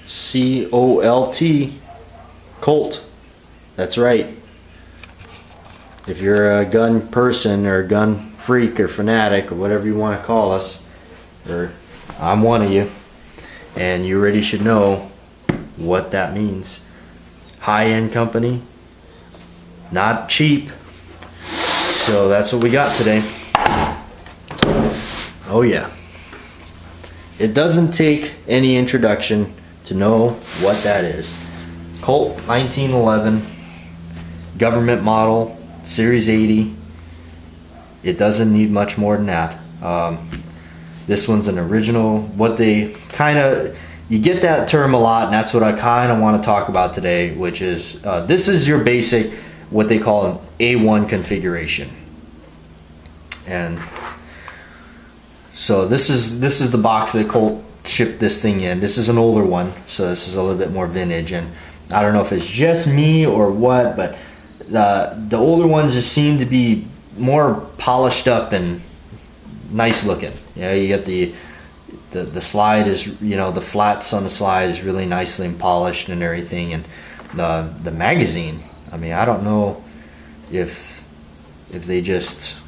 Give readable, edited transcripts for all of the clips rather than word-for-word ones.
C-O-L-T, Colt. That's right. If you're a gun person or a gun freak or fanatic or whatever you want to call us, or I'm one of you, and you already should know what that means. High-end company, not cheap. So that's what we got today. Oh yeah. It doesn't take any introduction to know what that is. Colt 1911, government model, Series 80. It doesn't need much more than that. This one's an original, what they kind of, you get that term a lot, and that's what I kind of want to talk about today, which is, this is your basic, what they call an A1 configuration. And so this is the box that Colt shipped this thing in. This is an older one, so this is a little bit more vintage, and I don't know if it's just me or what, but the older ones just seem to be more polished up and nice looking. You know, you get the slide is, you know, the flats on the slide is really nicely and polished and everything, and the magazine, I mean, I don't know if they just,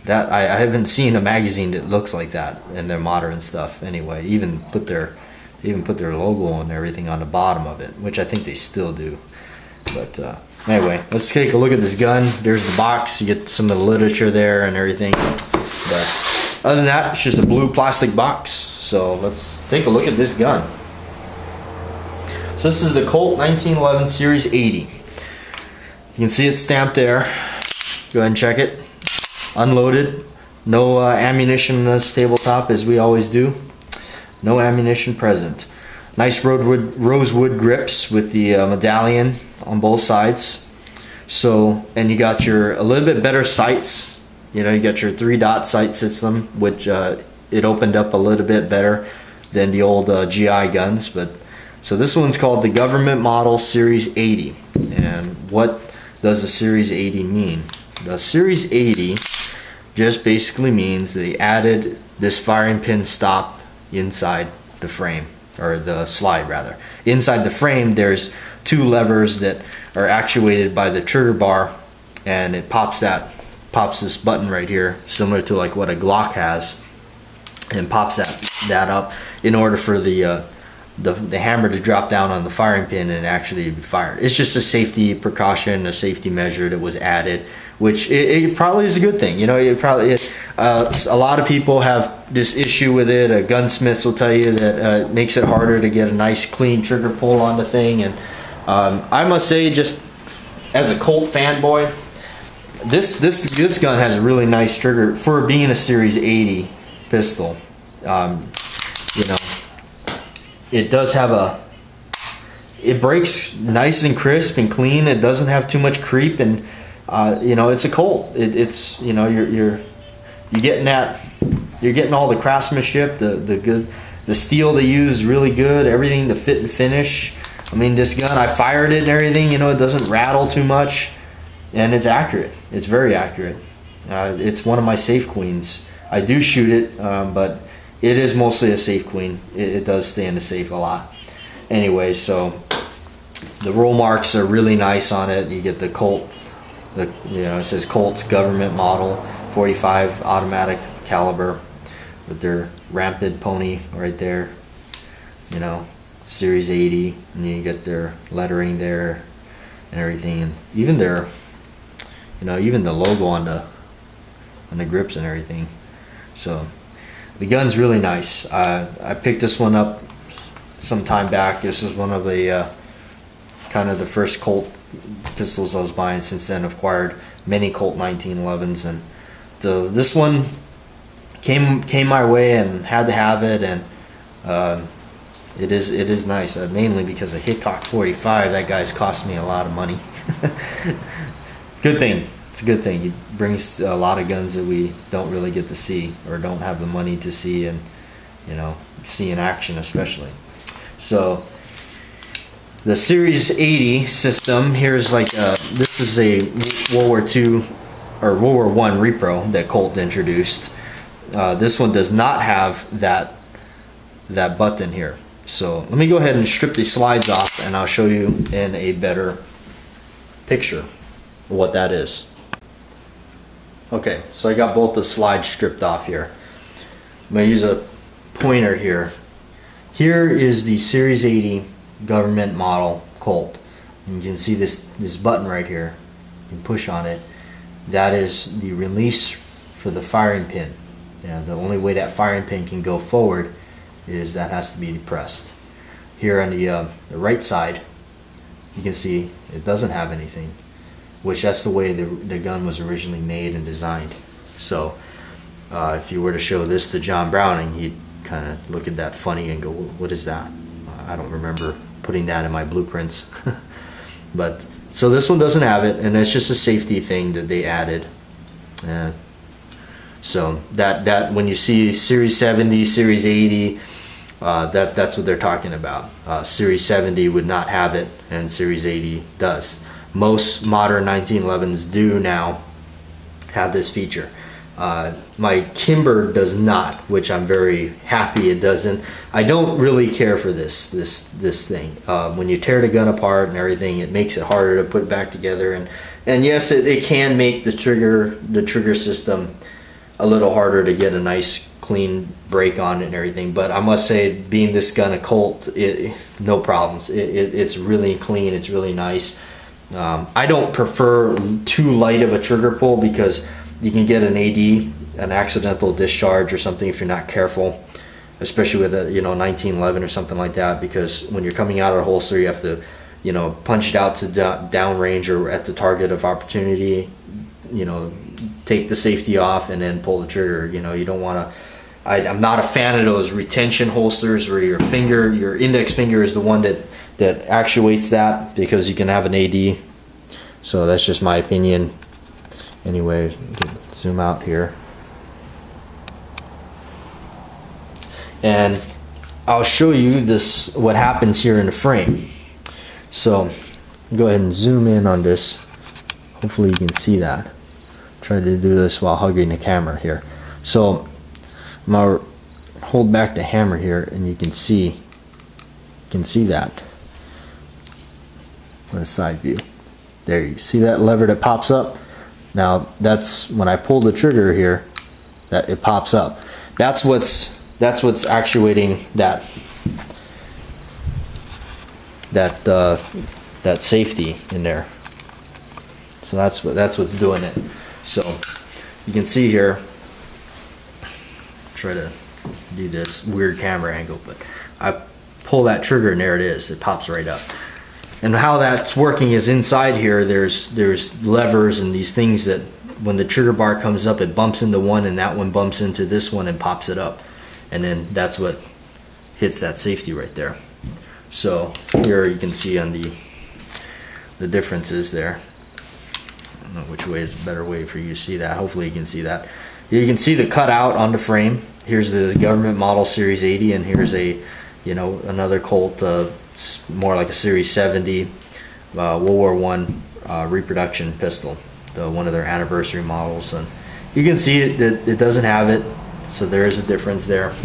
that I haven't seen a magazine that looks like that in their modern stuff anyway. Even put their logo and everything on the bottom of it, which I think they still do. But anyway, let's take a look at this gun. There's the box. You get some of the literature there and everything. But other than that, it's just a blue plastic box. So let's take a look at this gun. So this is the Colt 1911 Series 80. You can see it stamped there. Go ahead and check it. Unloaded. No ammunition on this tabletop, as we always do. No ammunition present. Nice rosewood grips with the medallion on both sides. So, and you got your a little bit better sights. You know, you got your 3-dot sight system, which it opened up a little bit better than the old GI guns. But so this one's called the Government Model Series 80. And what does the Series 80 mean? The Series 80 just basically means they added this firing pin stop inside the frame, or the slide rather. Inside the frame there's 2 levers that are actuated by the trigger bar, and it pops this button right here, similar to like what a Glock has, and pops that up in order for the hammer to drop down on the firing pin and actually be fired. It's just a safety precaution, a safety measure that was added, which it probably is a good thing. You know, it probably is. A lot of people have this issue with it. Gunsmiths will tell you that it makes it harder to get a nice clean trigger pull on the thing. And I must say, just as a Colt fanboy, this gun has a really nice trigger for being a Series 80 pistol. You know, it does have it breaks nice and crisp and clean. It doesn't have too much creep, and you know, it's a Colt. It's, you know, you're getting that, you're getting all the craftsmanship, the steel they use is really good, everything, the fit and finish. I mean, this gun, I fired it and everything, you know, it doesn't rattle too much, and it's accurate. It's very accurate. It's one of my safe queens. I do shoot it, but it is mostly a safe queen. It does stay in the safe a lot. Anyway, so the roll marks are really nice on it. You get the Colt. You know, it says Colt's Government Model 45 automatic caliber with their rampant pony right there. You know, Series 80, and you get their lettering there and everything, and even their, you know, even the logo on the grips and everything. So the gun's really nice. I picked this one up some time back. This is one of the kind of the first Colt pistols I was buying. Since then I've acquired many Colt 1911s, and this one came my way and had to have it, and it is nice, mainly because of Hickok 45. That guy's cost me a lot of money. Good thing. It's a good thing. He brings a lot of guns that we don't really get to see, or don't have the money to see, and, you know, see in action especially. So the Series 80 system, here's like this is a World War II or World War I repro that Colt introduced. This one does not have that button here. So let me go ahead and strip these slides off, and I'll show you in a better picture what that is. Okay, so I got both the slides stripped off here. I'm going to use a pointer here. Here is the Series 80 government model Colt. And you can see this button right here. You can push on it. That is the release for the firing pin. The only way that firing pin can go forward is that has to be depressed. Here on the right side, you can see it doesn't have anything, which that's the way the gun was originally made and designed. So if you were to show this to John Browning, he'd kind of look at that funny and go, what is that? I don't remember putting that in my blueprints. But so this one doesn't have it, and it's just a safety thing that they added. So that when you see Series 70, Series 80, that's what they're talking about. Series 70 would not have it, and Series 80 does. Most modern 1911s do now have this feature. My Kimber does not, which I'm very happy it doesn't. I don't really care for this thing. When you tear the gun apart and everything, it makes it harder to put it back together. And yes, it can make the trigger system a little harder to get a nice clean break on it and everything. But I must say, being this gun a Colt, no problems. It's really clean. It's really nice. I don't prefer too light of a trigger pull because you can get an AD, an accidental discharge or something if you're not careful, especially with a 1911 or something like that, because when you're coming out of the holster, you have to punch it out to downrange or at the target of opportunity, take the safety off and then pull the trigger. You don't want to. I'm not a fan of those retention holsters where your index finger is the one that actuates that, because you can have an AD. So that's just my opinion. Anyway, zoom out here. And I'll show you what happens here in the frame. So go ahead and zoom in on this. Hopefully you can see that. Try to do this while hugging the camera here. So I'm gonna hold back the hammer here, and you can see that on a side view. There, you see that lever that pops up? Now that's when I pull the trigger here, that it pops up. That's what's actuating that safety in there. So that's what's doing it. So you can see here, try to do this weird camera angle, but I pull that trigger and there it is. It pops right up. And how that's working is inside here there's levers and these things that when the trigger bar comes up, it bumps into one and that one bumps into this one and pops it up. And then that's what hits that safety right there. So here you can see on the differences there. I don't know which way is a better way for you to see that. Hopefully you can see that. You can see the cutout on the frame. Here's the government model Series 80, and here's another Colt, more like a Series 70 World War I reproduction pistol, one of their anniversary models. And you can see it doesn't have it, so there is a difference there.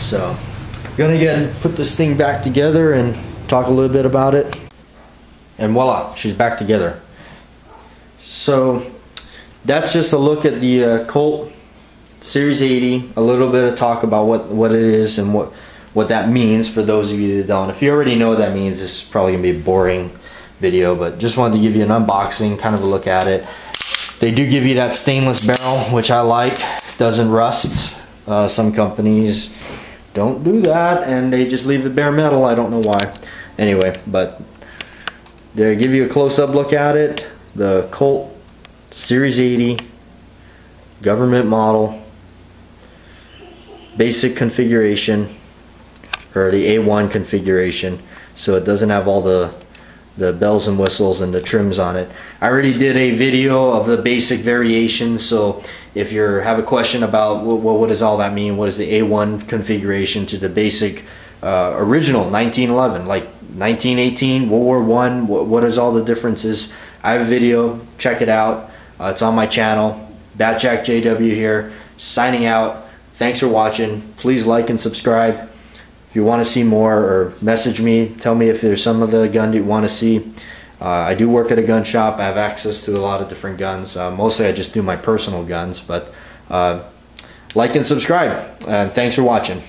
So I'm gonna put this thing back together and talk a little bit about it, and voila, she's back together. So that's just a look at the Colt Series 80, a little bit of talk about what it is and what that means for those of you that don't. If you already know what that means, this is probably gonna be a boring video, but just wanted to give you an unboxing, kind of a look at it. They do give you that stainless barrel, which I like. Doesn't rust. Some companies don't do that and they just leave it bare metal. I don't know why. Anyway, but they give you a close-up look at it. The Colt Series 80 government model, basic configuration, or the A1 configuration, so it doesn't have all the bells and whistles and the trims on it. I already did a video of the basic variations, so if you have a question about what does all that mean, what is the A1 configuration to the basic original 1911, like 1918, World War I, what is all the differences? I have a video, check it out. It's on my channel. BATJAC J.W. here, signing out. Thanks for watching. Please like and subscribe. If you want to see more, or message me, tell me if there's some of the gun you want to see. I do work at a gun shop. I have access to a lot of different guns. Mostly I just do my personal guns, but like and subscribe. And thanks for watching.